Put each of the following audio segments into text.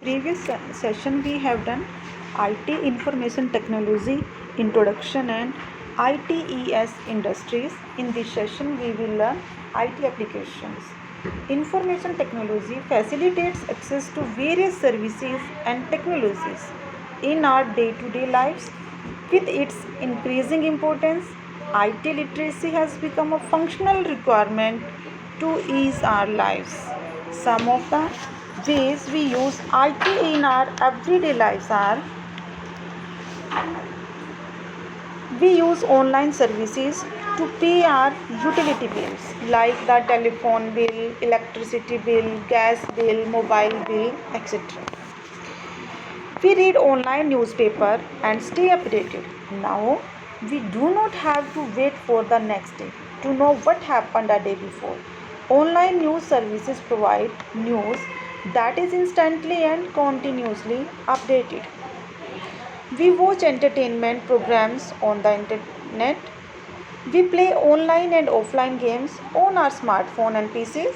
Session we have done IT information technology introduction and ITES industries. In this session we will learn IT applications. Information technology facilitates access to various services and technologies in our day-to-day lives. With its increasing importance, IT literacy has become a functional requirement to ease our lives. Some of the ways we use IT in our everyday lives are: we use online services to pay our utility bills like the telephone bill, electricity bill, gas bill, mobile bill, etc. We read online newspaper and stay updated. Now we do not have to wait for the next day to know what happened a day before. Online news services provide news that is instantly and continuously updated. We watch entertainment programs on the internet. We play online and offline games on our smartphone and PCs.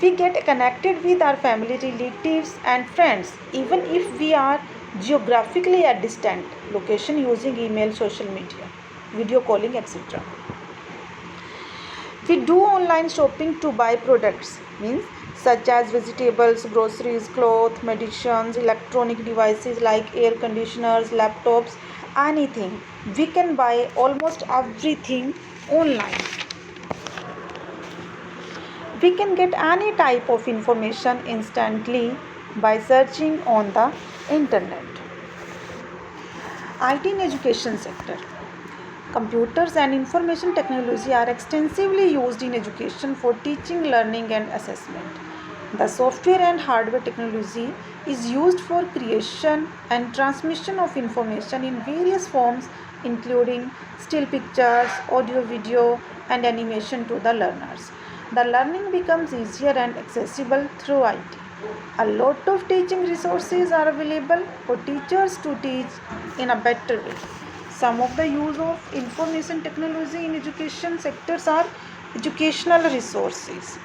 We get connected with our family, relatives, and friends even if we are geographically at distant location using email, social media, video calling, etc. We do online shopping to buy products, means such as vegetables, groceries, clothes, medicines, electronic devices like air conditioners, laptops, anything. We can buy almost everything online. We can get any type of information instantly by searching on the internet. IT in education sector. Computers and information technology are extensively used in education for teaching, learning, and assessment. The software and hardware technology is used for creation and transmission of information in various forms, including still pictures, audio, video, and animation to the learners. The learning becomes easier and accessible through IT. A lot of teaching resources are available for teachers to teach in a better way. Some of the use of information technology in education sectors are educational resources.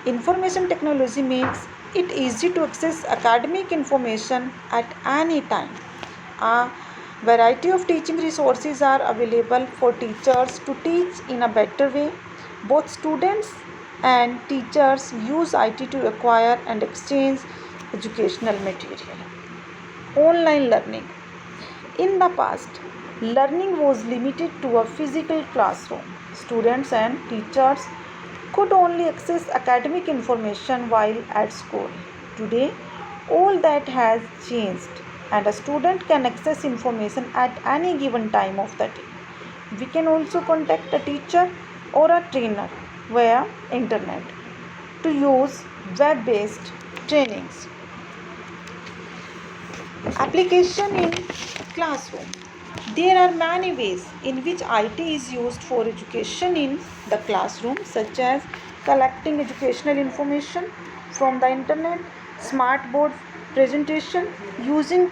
Information technology makes it easy to access academic information at any time. A variety of teaching resources are available for teachers to teach in a better way. Both students and teachers use IT to acquire and exchange educational material. Online learning. In the past, learning was limited to a physical classroom. Students and teachers could only access academic information while at school. Today, all that has changed, and a student can access information at any given time of the day. We can also contact a teacher or a trainer via internet to use web-based trainings. Application in classroom. There are many ways in which IT is used for education in the classroom, such as collecting educational information from the internet, smart board presentation, using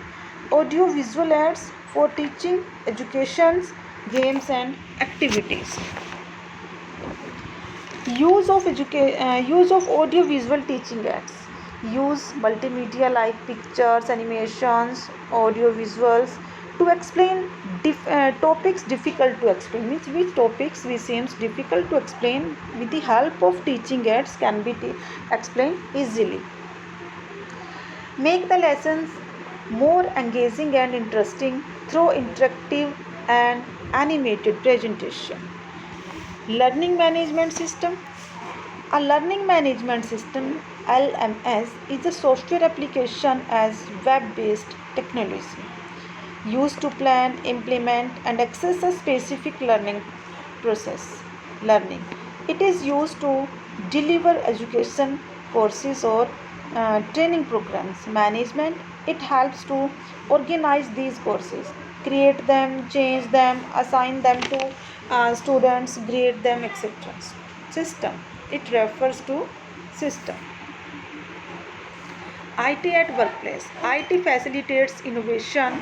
audio visual aids for teaching, educations, games and activities. Use of audio visual teaching aids. Use multimedia like pictures, animations, audio visuals to explain topics difficult to explain, means which topics we seems difficult to explain, with the help of teaching aids can be explained easily. Make the lessons more engaging and interesting through interactive and animated presentation. Learning management system. A learning management system, LMS, is a software application as web-based technology used to plan, implement, and access a specific learning process. Learning. It is used to deliver education courses or training programs. Management. It helps to organize these courses, create them, change them, assign them to students, grade them, etc. System. It refers to system. IT at workplace. IT facilitates innovation,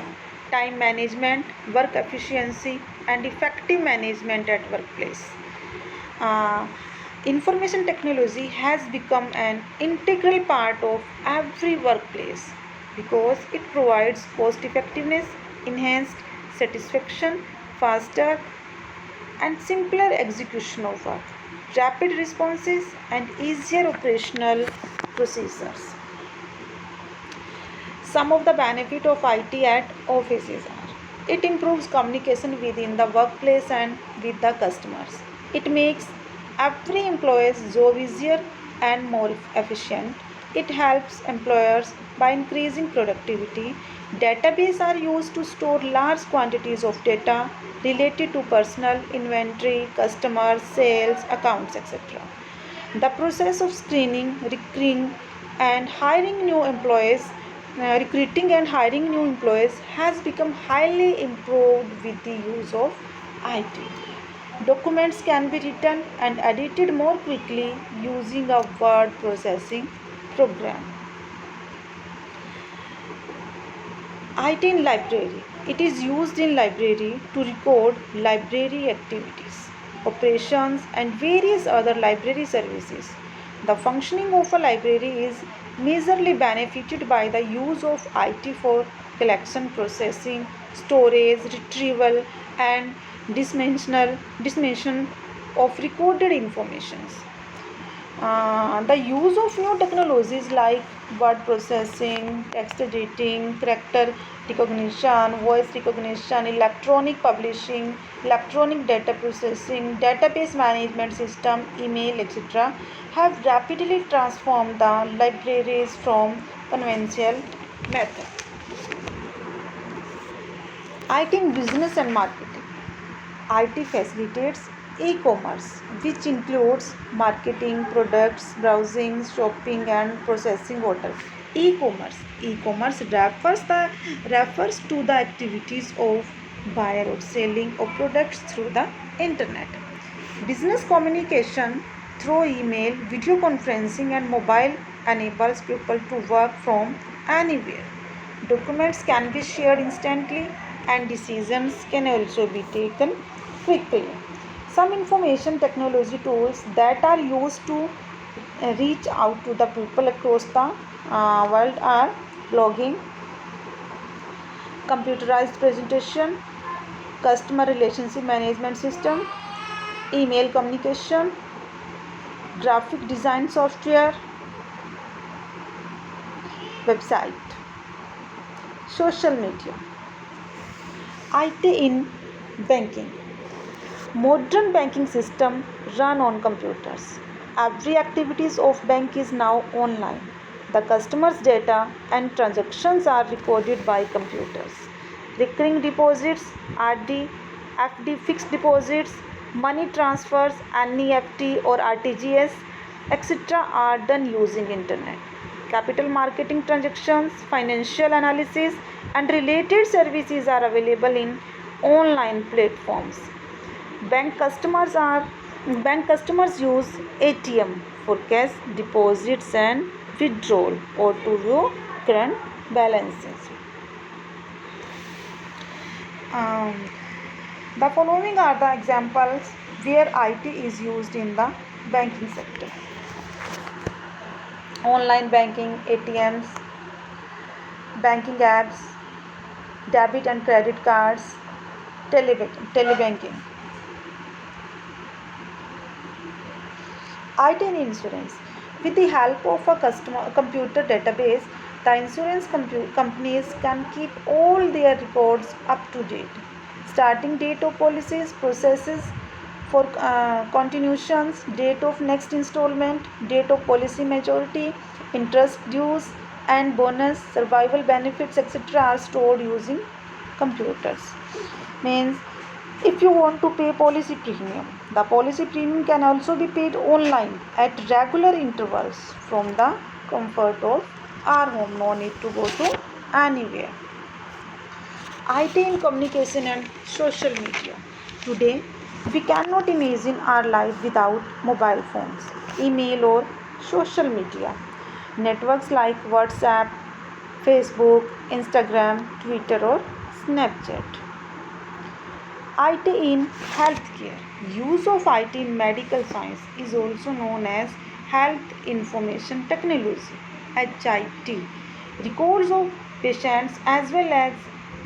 time management, work efficiency, and effective management at workplace. Uh, Information technology has become an integral part of every workplace because it provides cost effectiveness, enhanced satisfaction, faster and simpler execution of work, rapid responses, and easier operational procedures. Some of the benefit of IT at offices are: it improves communication within the workplace and with the customers. It makes every employee's job easier and more efficient. It helps employers by increasing productivity. Databases are used to store large quantities of data related to personal inventory, customers, sales, accounts, etc. The process of screening, and hiring new employees, recruiting and hiring new employees has become highly improved with the use of IT. Documents can be written and edited more quickly using a word processing program. IT in library. It is used in library to record library activities, operations and various other library services. The functioning of a library is majorly benefited by the use of IT for collection, processing, storage, retrieval and dissemination of recorded informations. The use of new technologies like word processing, text editing, character recognition, voice recognition, electronic publishing, electronic data processing, database management system, email, etc., have rapidly transformed the libraries from conventional methods. IT in business and marketing. IT facilitates e-commerce, which includes marketing, products, browsing, shopping, and processing orders. E-commerce refers to the activities of buyer or selling of products through the internet. Business communication through email, video conferencing, and mobile enables people to work from anywhere. Documents can be shared instantly and decisions can also be taken quickly. Some information technology tools that are used to reach out to the people across the world are blogging, computerized presentation, customer relationship management system, email communication, graphic design software, website, social media. IT in banking. Modern banking system run on computers. Every activities of bank is now online. The customer's data and transactions are recorded by computers. Recurring deposits, RD, FD fixed deposits, money transfers, NEFT or RTGS, etc. are done using internet. Capital marketing transactions, financial analysis and related services are available in online platforms. Bank customers are Bank customers use ATM for cash deposits and withdrawal or to view current balances. Um, the following are the examples where IT is used in the banking sector: online banking, ATMs, banking apps, debit and credit cards, telebanking. IT and insurance. With the help of a computer database, the insurance companies can keep all their records up to date. Starting date of policies, processes for continuations, date of next installment, date of policy majority, interest dues, and bonus, survival benefits, etc. are stored using computers. Means if you want to pay policy premium, the policy premium can also be paid online at regular intervals from the comfort of our home. No need to go to anywhere. IT in communication and social media. Today, we cannot imagine our life without mobile phones, email, or social media. Networks like WhatsApp, Facebook, Instagram, Twitter, or Snapchat. IT in healthcare. Use of IT in medical science is also known as health information technology (HIT). Records of patients as well as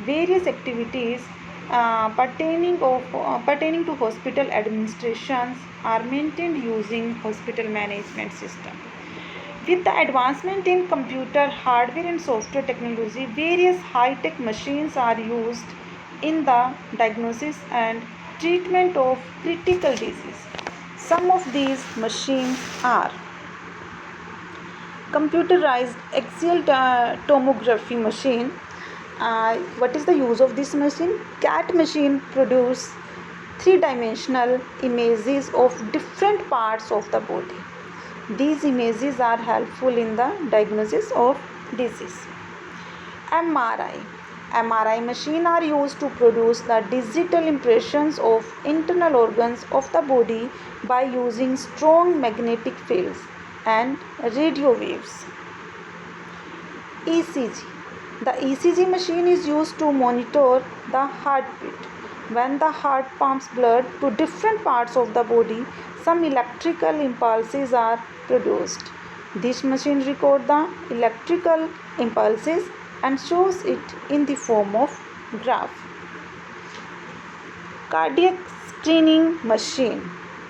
various activities pertaining to hospital administrations are maintained using hospital management system. With the advancement in computer hardware and software technology, various high-tech machines are used in the diagnosis and treatment of critical disease. Some of these machines are computerized axial tomography machine. What is the use of this machine? CAT machine produce three-dimensional images of different parts of the body. These images are helpful in the diagnosis of disease. MRI. MRI machines are used to produce the digital impressions of internal organs of the body by using strong magnetic fields and radio waves. ECG. The ECG machine is used to monitor the heartbeat. When the heart pumps blood to different parts of the body, some electrical impulses are produced. This machine records the electrical impulses and shows it in the form of graph. Cardiac screening machine.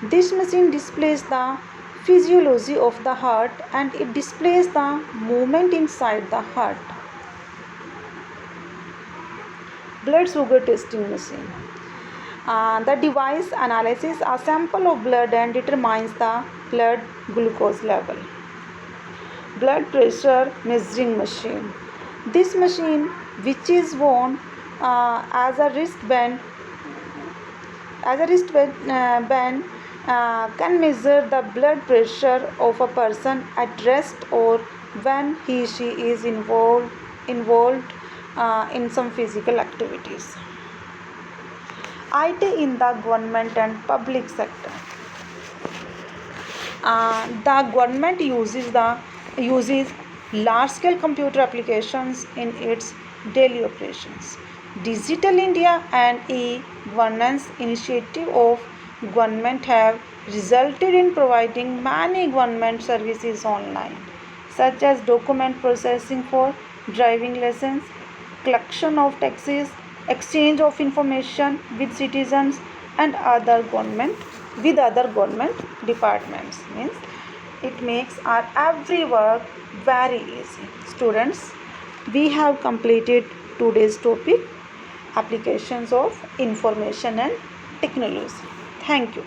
This machine displays the physiology of the heart and it displays the movement inside the heart. Blood sugar testing machine. The device analyzes a sample of blood and determines the blood glucose level. Blood pressure measuring machine. This machine, which is worn as a wristband, can measure the blood pressure of a person at rest or when she is involved in some physical activities. IT in the government and public sector. The government uses large-scale computer applications in its daily operations. Digital India and e-governance initiative of government have resulted in providing many government services online, such as document processing for driving license, collection of taxes, exchange of information with citizens and other government departments. Means it makes our every work very easy. Students, we have completed today's topic, applications of information and technology. Thank you.